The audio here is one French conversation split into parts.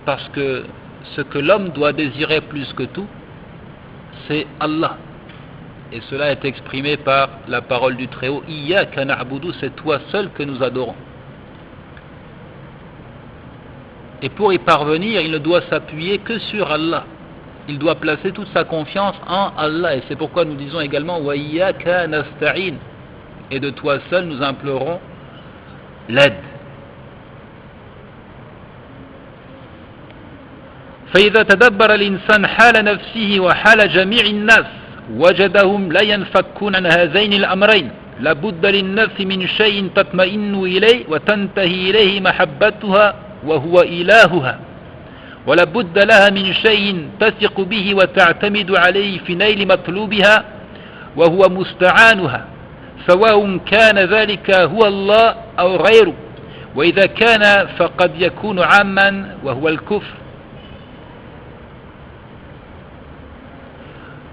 parce que ce que l'homme doit désirer plus que tout, c'est Allah. Et cela est exprimé par la parole du Très-Haut, Iyyaka na'budu, c'est toi seul que nous adorons. Et pour y parvenir, il ne doit s'appuyer que sur Allah. Il doit placer toute sa confiance en Allah. Et c'est pourquoi nous disons également Wa iyyaka nasta'in. Et de toi seul nous implorons l'aide. فإذا تدبر الإنسان حال نفسه وحال جميع الناس وجدهم لا ينفكون عن هذين الأمرين لابد للنفس من شيء تطمئن إليه وتنتهي إليه محبتها وهو إلهها ولابد لها من شيء تثق به وتعتمد عليه في نيل مطلوبها وهو مستعانها سواء كان ذلك هو الله أو غيره وإذا كان فقد يكون عاما وهو الكفر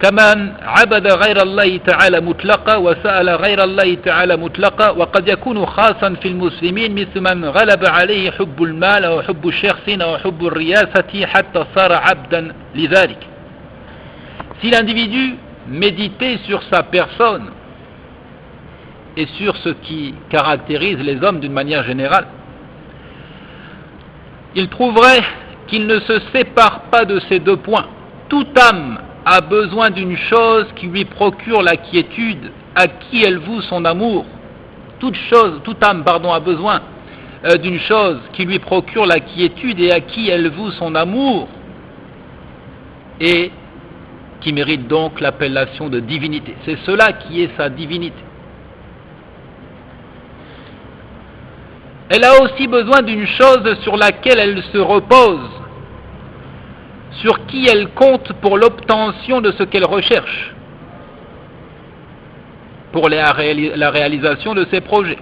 كمن عبد غير الله تعالى مطلقا وسأل غير الله تعالى مطلقا وقد يكون خاصا في المسلمين مثل من غلب عليه حب المال أو حب الشخص أو حب الرياسة حتى صار عبدا لذلك. Si l'individu méditait sur sa personne et sur ce qui caractérise les hommes d'une manière générale, il trouverait qu'il ne se sépare pas de ces deux points. Toute âme a besoin d'une chose qui lui procure la quiétude, à qui elle voue son amour. Toute âme a besoin d'une chose qui lui procure la quiétude et à qui elle voue son amour, et qui mérite donc l'appellation de divinité. C'est cela qui est sa divinité. Elle a aussi besoin d'une chose sur laquelle elle se repose, sur qui elle compte pour l'obtention de ce qu'elle recherche, pour la réalisation de ses projets.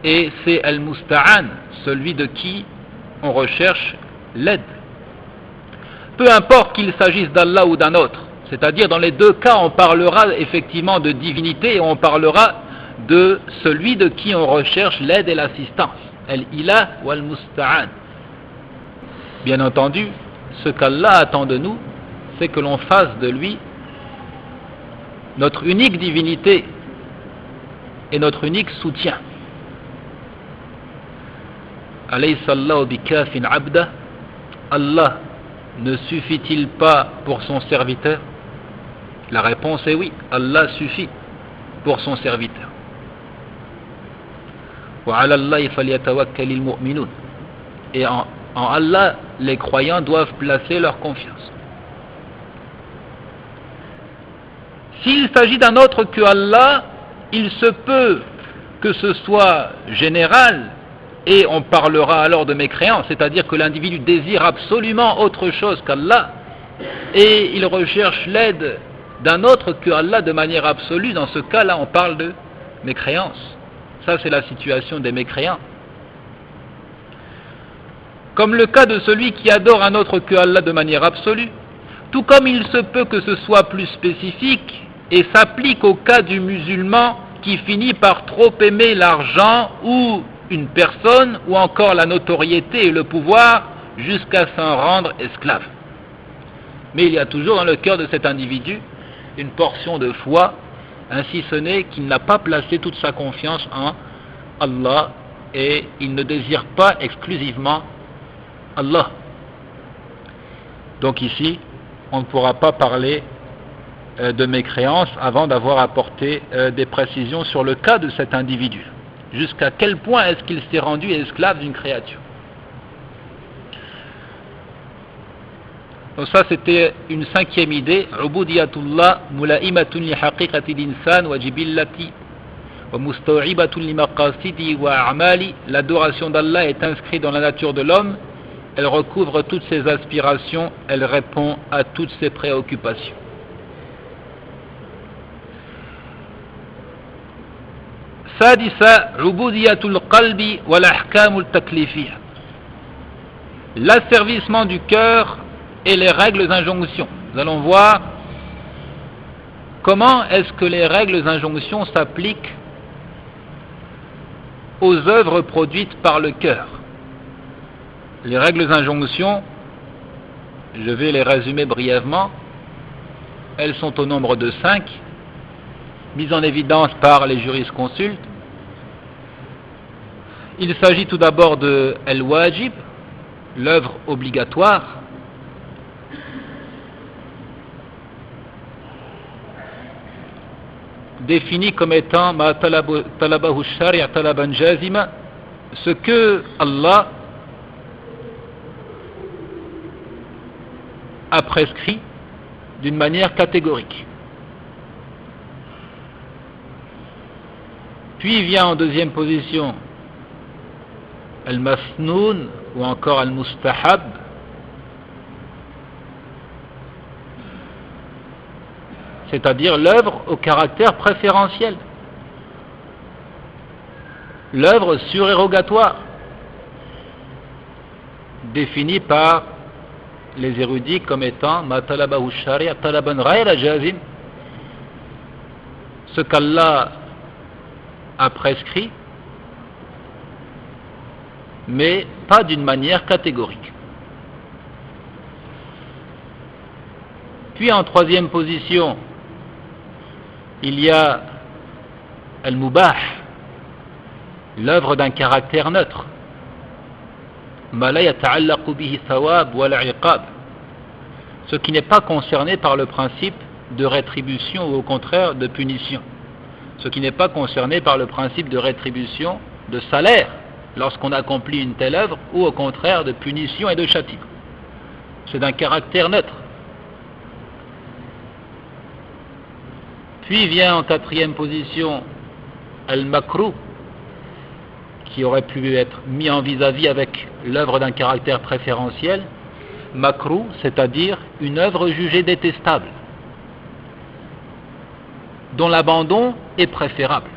Et c'est Al-Musta'an, celui de qui on recherche l'aide. Peu importe qu'il s'agisse d'Allah ou d'un autre, c'est-à-dire dans les deux cas on parlera effectivement de divinité et on parlera de celui de qui on recherche l'aide et l'assistance, Al-Ilah ou Al-Musta'an. Bien entendu, ce qu'Allah attend de nous, c'est que l'on fasse de lui notre unique divinité et notre unique soutien. Alaysa Allahu bikafin abda, Allah ne suffit-il pas pour son serviteur? La réponse est oui, Allah suffit pour son serviteur. Wa ala Allahi falyatawakkalil mu'minun. Et en Allah, les croyants doivent placer leur confiance. S'il s'agit d'un autre que Allah, il se peut que ce soit général, et on parlera alors de mécréance, c'est-à-dire que l'individu désire absolument autre chose qu'Allah, et il recherche l'aide d'un autre que Allah de manière absolue. Dans ce cas-là, on parle de mécréance. Ça, c'est la situation des mécréants. Comme le cas de celui qui adore un autre que Allah de manière absolue, tout comme il se peut que ce soit plus spécifique et s'applique au cas du musulman qui finit par trop aimer l'argent ou une personne ou encore la notoriété et le pouvoir jusqu'à s'en rendre esclave. Mais il y a toujours dans le cœur de cet individu une portion de foi, ainsi ce n'est qu'il n'a pas placé toute sa confiance en Allah et il ne désire pas exclusivement Allah. Donc ici, on ne pourra pas parler de mécréance avant d'avoir apporté des précisions sur le cas de cet individu. Jusqu'à quel point est-ce qu'il s'est rendu esclave d'une créature? Donc ça, c'était une cinquième idée. Ubudiyatullah mulaimatun li haqiqati l'insan wa jibillati wa mustaw'ibatun li maqasidi wa a'mali. L'adoration d'Allah est inscrite dans la nature de l'homme. Elle recouvre toutes ses aspirations, elle répond à toutes ses préoccupations. Sadisa, ubudiyatul qalbi wal ahkamul taklifiyya. L'asservissement du cœur et les règles injonctions. Nous allons voir comment est-ce que les règles injonctions s'appliquent aux œuvres produites par le cœur. Les règles d'injonction, je vais les résumer brièvement. Elles sont au nombre de 5, mises en évidence par les jurisconsultes. Il s'agit tout d'abord de al-wajib, l'œuvre obligatoire. Défini comme étant ma talabahu shari' talaban jazima, ce que Allah a prescrit d'une manière catégorique. Puis vient en deuxième position al-masnoun ou encore al-mustahab, c'est-à-dire l'œuvre au caractère préférentiel, l'œuvre surérogatoire, définie par les érudits comme étant ma talabahu shari' talaban ghayra jazim, ce qu'Allah a prescrit, mais pas d'une manière catégorique. Puis en troisième position, il y a al-mubah, l'œuvre d'un caractère neutre, ma la yata'allaqu bihi thawab wa l'iqab, ce qui n'est pas concerné par le principe de rétribution ou au contraire de punition, ce qui n'est pas concerné par le principe de rétribution, de salaire lorsqu'on accomplit une telle œuvre, ou au contraire de punition et de châtiment. C'est d'un caractère neutre. Puis vient en quatrième position al-makruh, qui aurait pu être mis en vis-à-vis avec l'œuvre d'un caractère préférentiel. Makruh, c'est-à-dire une œuvre jugée détestable, dont l'abandon est préférable,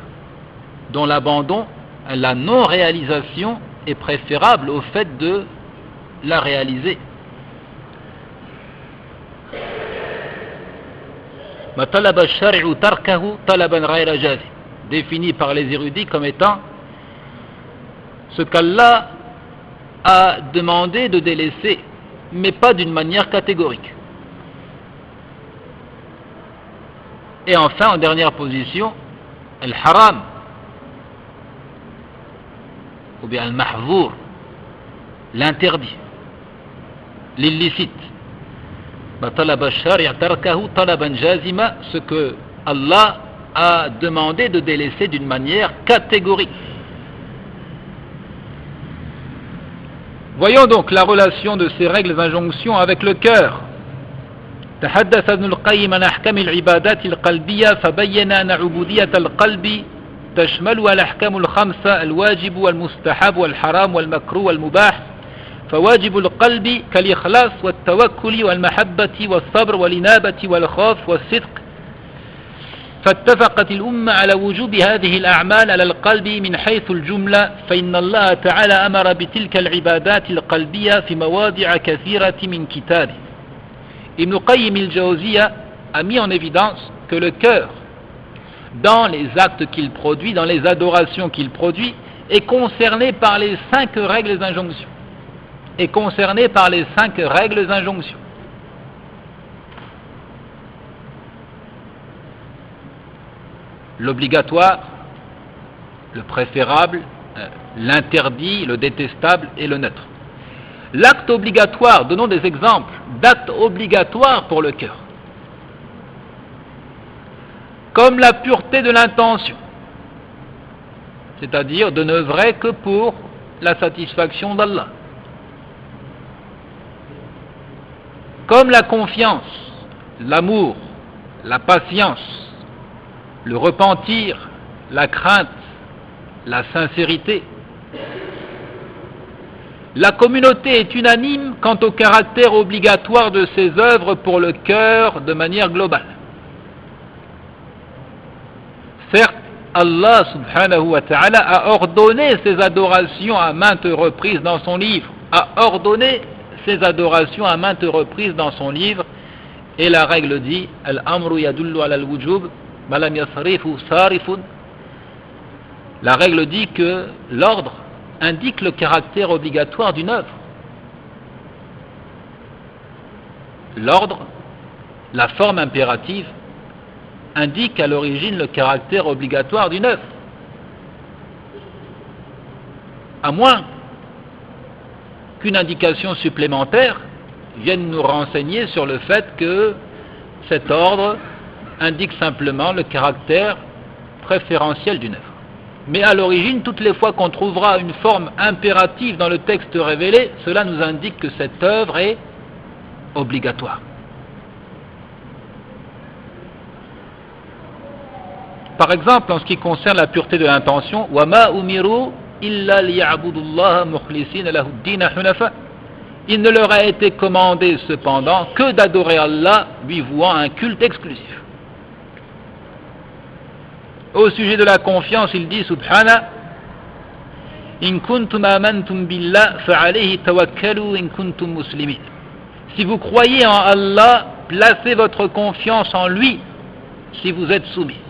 dont l'abandon, la non-réalisation est préférable au fait de la réaliser. Ma talaba shari'u tarkahu talaban ghayra jazi, défini par les érudits comme étant ce qu'Allah a demandé de délaisser, mais pas d'une manière catégorique. Et enfin, en dernière position, al-haram, ou bien al-mahzour, l'interdit, l'illicite. Ce que Allah a demandé de délaisser d'une manière catégorique. Voyons donc la relation de ces règles d'injonction avec le cœur. تحدث ابن القيم عن أحكام العبادات القلبية فبين أن عبودية القلب تشملها الأحكام الخمسة الواجب والمستحب والحرام والمكروه والمباح فواجب القلب كالإخلاص والتوكل والمحبة والصبر والإنابة والخوف والصدق فاتفقت الأمة على وجوب هذه الأعمال على القلب من حيث الجملة فإن الله تعالى أمر بتلك العبادات القلبية في مواضع كثيرة من كتابه. Ibn Qayyim al-Jawziyya a mis en évidence que le cœur, dans les actes qu'il produit, dans les adorations qu'il produit, est concerné par les 5 règles d'injonction. Est concerné par les 5 règles d'injonction. L'obligatoire, le préférable, l'interdit, le détestable et le neutre. L'acte obligatoire, donnons des exemples d'actes obligatoires pour le cœur. Comme la pureté de l'intention, c'est-à-dire de n'œuvrer que pour la satisfaction d'Allah. Comme la confiance, l'amour, la patience, le repentir, la crainte, la sincérité. La communauté est unanime quant au caractère obligatoire de ces œuvres pour le cœur de manière globale. Certes, Allah subhanahu wa ta'ala a ordonné ces adorations à maintes reprises dans son livre, et la règle dit Al-amru yadullu ala al-wujub, malam yasrifu sarifun. La règle dit que l'ordre indique le caractère obligatoire d'une œuvre, l'ordre, la forme impérative, indique à l'origine le caractère obligatoire d'une œuvre. À moins qu'une indication supplémentaire vienne nous renseigner sur le fait que cet ordre indique simplement le caractère préférentiel d'une œuvre. Mais à l'origine, toutes les fois qu'on trouvera une forme impérative dans le texte révélé, cela nous indique que cette œuvre est obligatoire. Par exemple, en ce qui concerne la pureté de l'intention, وَمَا أُمِرُوا إِلَّا لِيَعْبُدُوا اللَّهَ مُخْلِصِينَ لَهُ الدِّينَ حُنَفَاءَ. Il ne leur a été commandé cependant que d'adorer Allah, lui vouant un culte exclusif. Au sujet de la confiance, il dit subhana in kuntum amantum billah fa'alayhi tawakkalu in kuntum muslimin. Si vous croyez en Allah, placez votre confiance en lui si vous êtes soumis.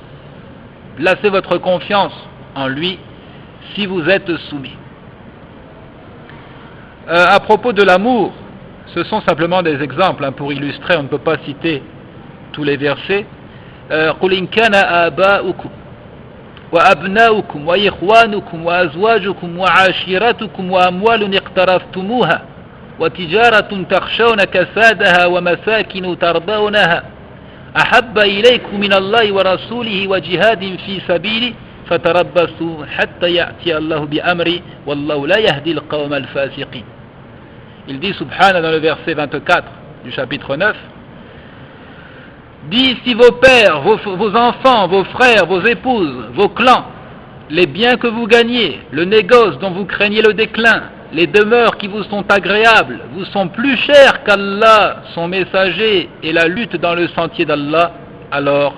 Placez votre confiance en lui si vous êtes soumis. À propos de l'amour, ce sont simplement des exemples pour illustrer, on ne peut pas citer tous les versets. قُلْ إِنْ كَانَ آبَاؤُكُمْ وأبناؤكم وإخوانكم وأزواجكم وعشيرتكم وأموال اقترفتموها وتجارة تخشون كسادها ومساكن ترضونها أحب إليكم من الله ورسوله وجهاد في سبيله فتربصوا حتى يأتي الله بأمره والله لا يهدي القوم الفاسقين. Il dit subhana dans le verset 24 du chapitre 9. Dis si vos pères, vos enfants, vos frères, vos épouses, vos clans, les biens que vous gagnez, le négoce dont vous craignez le déclin, les demeures qui vous sont agréables, vous sont plus chers qu'Allah, son messager, et la lutte dans le sentier d'Allah, alors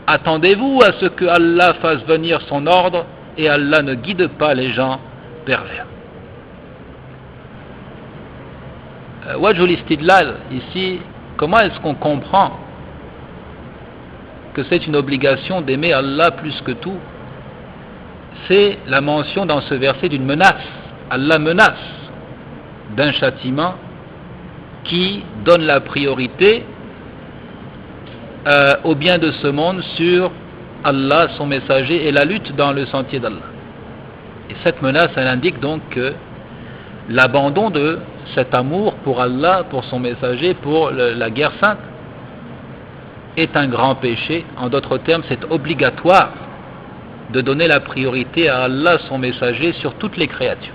attendez-vous à ce que Allah fasse venir son ordre, et Allah ne guide pas les gens pervers. Wajhul istidlal, ici, comment est-ce qu'on comprend que c'est une obligation d'aimer Allah plus que tout? C'est la mention dans ce verset d'une menace. Allah menace d'un châtiment qui donne la priorité au bien de ce monde sur Allah, son messager, et la lutte dans le sentier d'Allah. Et cette menace, elle indique donc que l'abandon de cet amour pour Allah, pour son messager, pour la guerre sainte, est un grand péché. En d'autres termes, c'est obligatoire de donner la priorité à Allah, son messager, sur toutes les créatures.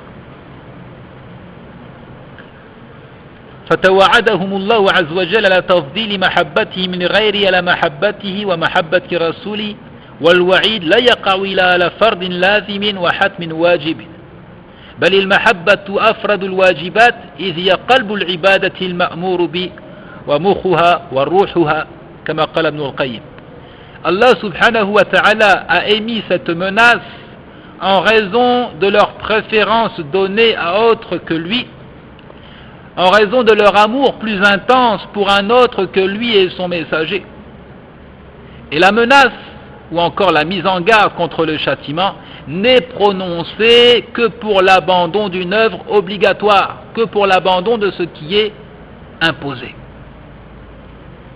فتوعدهم الله عز وجل على تفضيل محبته من غير على محبته ومحبة رسوله والوعيد لا يقع إلا على فرد لازم وحتم واجب بل المحبة أفرد الواجبات إذ هي قلب العبادة المأمور به ومخها وروحها كما قال ابن القيم. Allah subhanahu wa ta'ala a émis cette menace en raison de leur préférence donnée à autre que lui, en raison de leur amour plus intense pour un autre que lui et son messager. Et la menace, ou encore la mise en garde contre le châtiment, n'est prononcée que pour l'abandon d'une œuvre obligatoire, que pour l'abandon de ce qui est imposé.